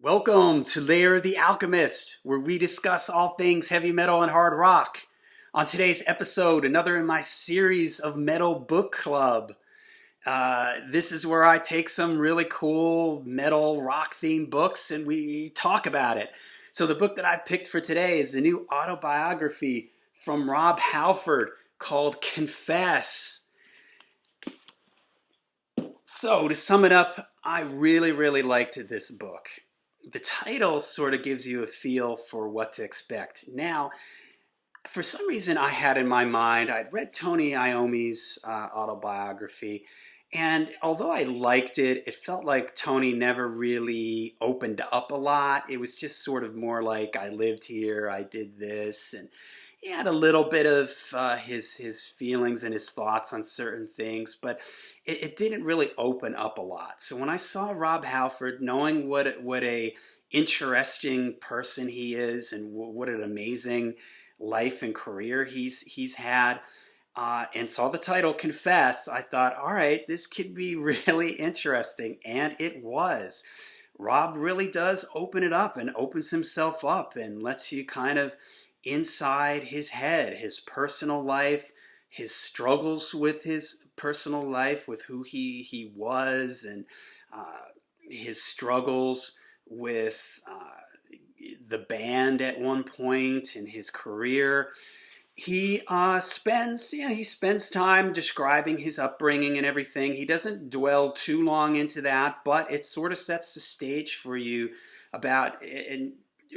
Welcome to Layer the Alchemist, where we discuss all things heavy metal and hard rock. On today's episode, another in my series of Metal Book Club. This is where I take some really cool metal rock themed books and we talk about it. So the book that I picked for today is the new autobiography from Rob Halford called Confess. So to sum it up, I really liked this book. The title sort of gives you a feel for what to expect. Now, for some reason, I had in my mind, I'd read Tony Iommi's autobiography, and although I liked it, it felt like Tony never really opened up a lot. It was just sort of more like, I lived here, I did this, and he had a little bit of his feelings and his thoughts on certain things, but it didn't really open up a lot. So when I saw Rob Halford, knowing what a interesting person he is and what an amazing life and career he's had, and saw the title Confess, I thought, all right, this could be really interesting, and it was. Rob really does open it up and opens himself up and lets you kind of inside his head, his personal life, his struggles with his personal life, with who he was, and his struggles with the band at one point in his career. He spends time describing his upbringing and everything. He doesn't dwell too long into that, but it sort of sets the stage for you about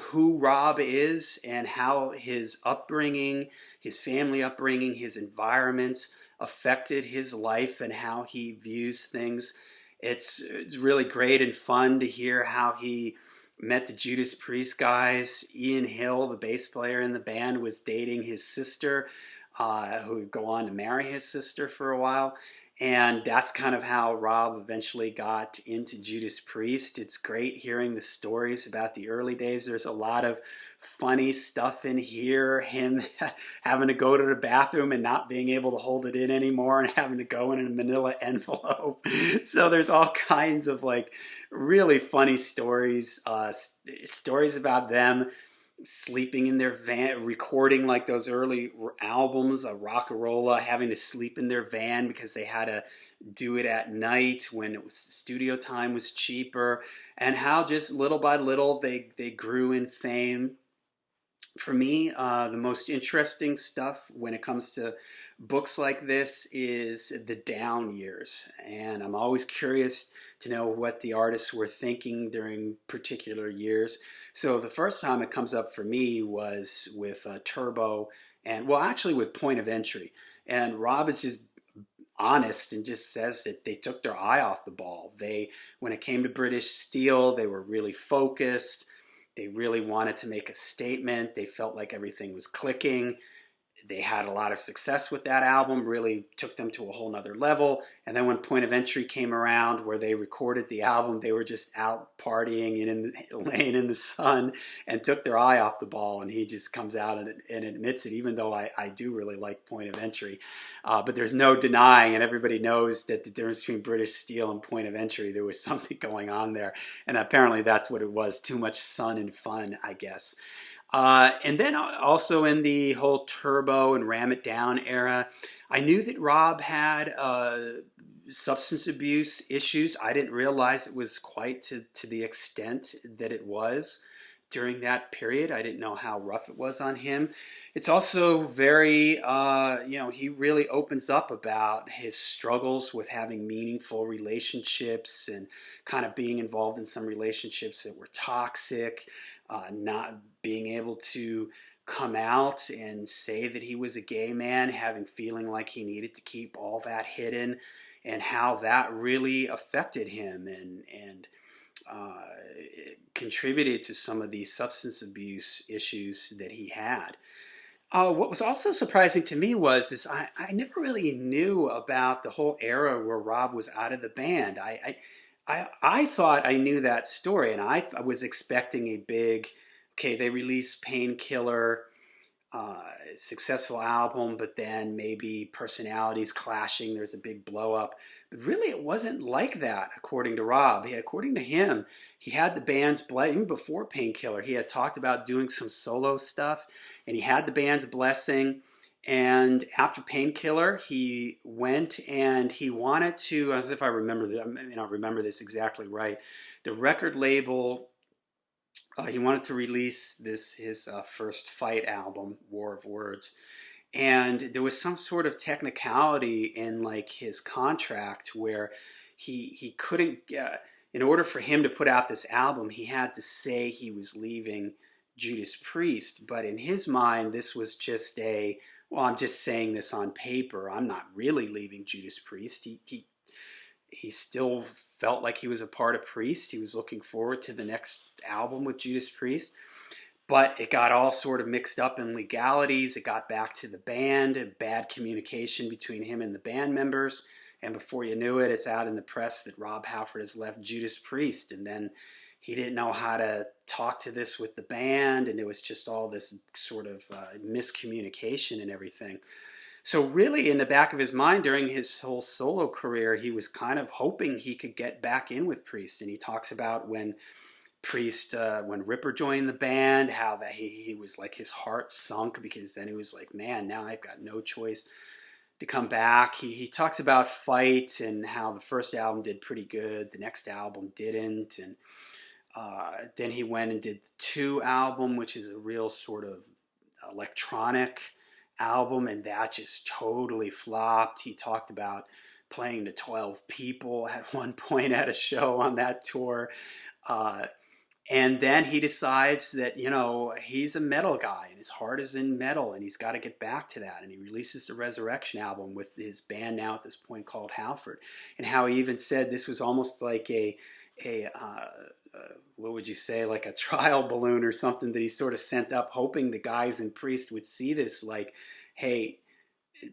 who Rob is and how his upbringing, his family upbringing, his environment affected his life and how he views things. It's really great and fun to hear how he met the Judas Priest guys. Ian Hill, the bass player in the band, was dating his sister, who would go on to marry his sister for a while. And that's kind of how Rob eventually got into Judas Priest. It's great hearing the stories about the early days. There's a lot of funny stuff in here. Him having to go to the bathroom and not being able to hold it in anymore and having to go in a manila envelope. So there's all kinds of like really funny stories, stories about them sleeping in their van, recording like those early albums, Rock-a-Rolla, having to sleep in their van because they had to do it at night when it was studio time was cheaper, and how just little by little they grew in fame. For me, the most interesting stuff when it comes to books like this is the down years, and I'm always curious to know what the artists were thinking during particular years. So the first time it comes up for me was with Turbo, and well, actually with Point of Entry. And Rob is just honest and just says that they took their eye off the ball. When it came to British Steel, they were really focused. They really wanted to make a statement. They felt like everything was clicking. They had a lot of success with that album, really took them to a whole nother level. And then when Point of Entry came around, where they recorded the album, they were just out partying and laying in the sun and took their eye off the ball. And he just comes out and admits it, even though I do really like Point of Entry. But there's no denying, and everybody knows that the difference between British Steel and Point of Entry, there was something going on there. And apparently that's what it was, too much sun and fun, I guess. And then also in the whole Turbo and Ram It Down era, I knew that Rob had substance abuse issues. I didn't realize it was quite to the extent that it was during that period. I didn't know how rough it was on him. It's also very, he really opens up about his struggles with having meaningful relationships and kind of being involved in some relationships that were toxic. Not being able to come out and say that he was a gay man, feeling like he needed to keep all that hidden, and how that really affected him and contributed to some of these substance abuse issues that he had. What was also surprising to me was I never really knew about the whole era where Rob was out of the band. I thought I knew that story, and I was expecting a big, okay, they released Painkiller, successful album, but then maybe personalities clashing, there's a big blow up. But really, it wasn't like that, according to Rob. According to him, he had the band's blessing. Even before Painkiller, he had talked about doing some solo stuff, and he had the band's blessing. And after Painkiller, he went and he wanted to, as if I remember this, I mean, I remember this exactly right. The record label, he wanted to release his first Fight album, War of Words, and there was some sort of technicality in like his contract where he couldn't in order for him to put out this album, he had to say he was leaving Judas Priest, but in his mind this was just a, well, I'm just saying this on paper, I'm not really leaving Judas Priest. He still felt like he was a part of Priest. He was looking forward to the next album with Judas Priest. But it got all sort of mixed up in legalities. It got back to the band, and bad communication between him and the band members. And before you knew it, it's out in the press that Rob Halford has left Judas Priest. And then he didn't know how to talk to this with the band. And it was just all this sort of miscommunication and everything. So really, in the back of his mind during his whole solo career, he was kind of hoping he could get back in with Priest. And he talks about when when Ripper joined the band, how that he was like, his heart sunk, because then he was like, man, now I've got no choice to come back. He talks about Fight and how the first album did pretty good, the next album didn't, and then he went and did the 2 album, which is a real sort of electronic album, and that just totally flopped. He talked about playing to 12 people at one point at a show on that tour. And then he decides that, you know, he's a metal guy and his heart is in metal and he's got to get back to that. And he releases the Resurrection album with his band now at this point called Halford. And how he even said this was almost like what would you say, like a trial balloon or something that he sort of sent up, hoping the guys in Priest would see this like, hey,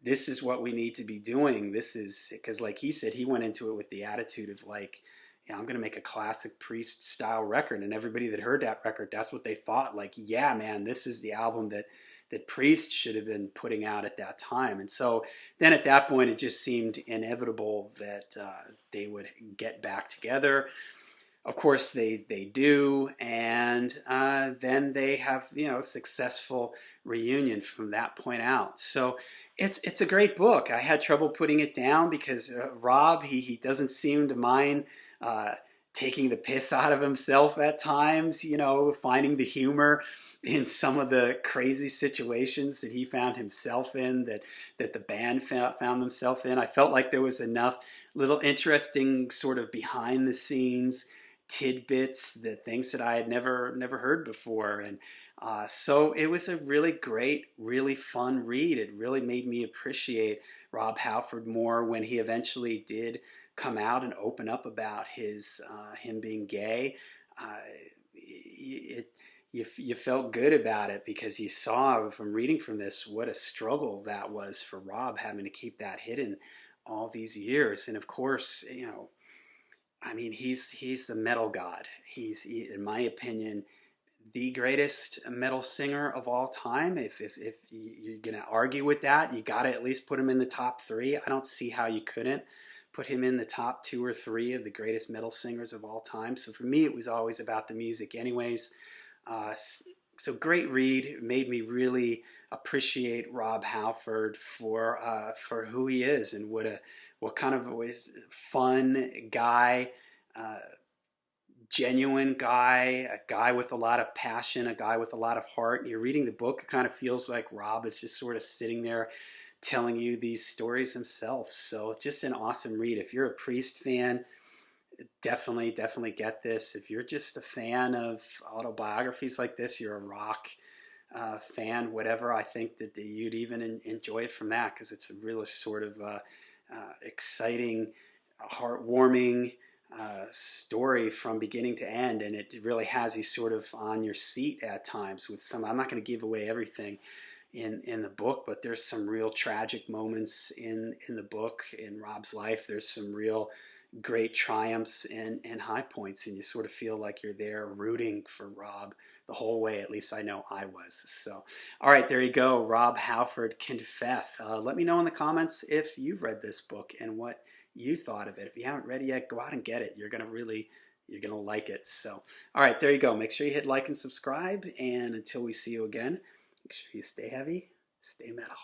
this is what we need to be doing. This is, because like he said, he went into it with the attitude of like, yeah, I'm going to make a classic Priest style record. And everybody that heard that record, that's what they thought. Like, yeah, man, this is the album that Priest should have been putting out at that time. And so then at that point, it just seemed inevitable that they would get back together. Of course, they do. And then they have, you know, successful reunion from that point out. So it's a great book. I had trouble putting it down because Rob, he doesn't seem to mind taking the piss out of himself at times, you know, finding the humor in some of the crazy situations that he found himself in, that the band found themselves in. I felt like there was enough little interesting sort of behind the scenes tidbits, that things that I had never heard before. And so it was a really great, really fun read. It really made me appreciate Rob Halford more when he eventually did come out and open up about him being gay. You felt good about it because you saw from reading from this what a struggle that was for Rob, having to keep that hidden all these years. And of course, you know, I mean, he's the metal god. He's, in my opinion, the greatest metal singer of all time. If you're gonna argue with that, you got to at least put him in the top 3. I don't see how you couldn't put him in the top 2 or 3 of the greatest metal singers of all time. So for me, it was always about the music anyways. So great read. It made me really appreciate Rob Halford for who he is and what kind of a fun guy, genuine guy, a guy with a lot of passion, a guy with a lot of heart. And you're reading the book, it kind of feels like Rob is just sort of sitting there telling you these stories himself. So just an awesome read. If you're a Priest fan, definitely get this. If you're just a fan of autobiographies like this, you're a rock fan, whatever, I think that you'd even enjoy it from that, because it's a really sort of exciting, heartwarming story from beginning to end, and it really has you sort of on your seat at times with some. I'm not going to give away everything in the book, but there's some real tragic moments in the book, in Rob's life. There's some real great triumphs and high points, and you sort of feel like you're there rooting for Rob the whole way. At least I know I was. So, all right, there you go. Rob Halford, Confess. Let me know in the comments if you've read this book and what you thought of it. If you haven't read it yet, go out and get it. You're gonna like it. So, all right, there you go. Make sure you hit like and subscribe. And until we see you again, make sure you stay heavy, stay metal.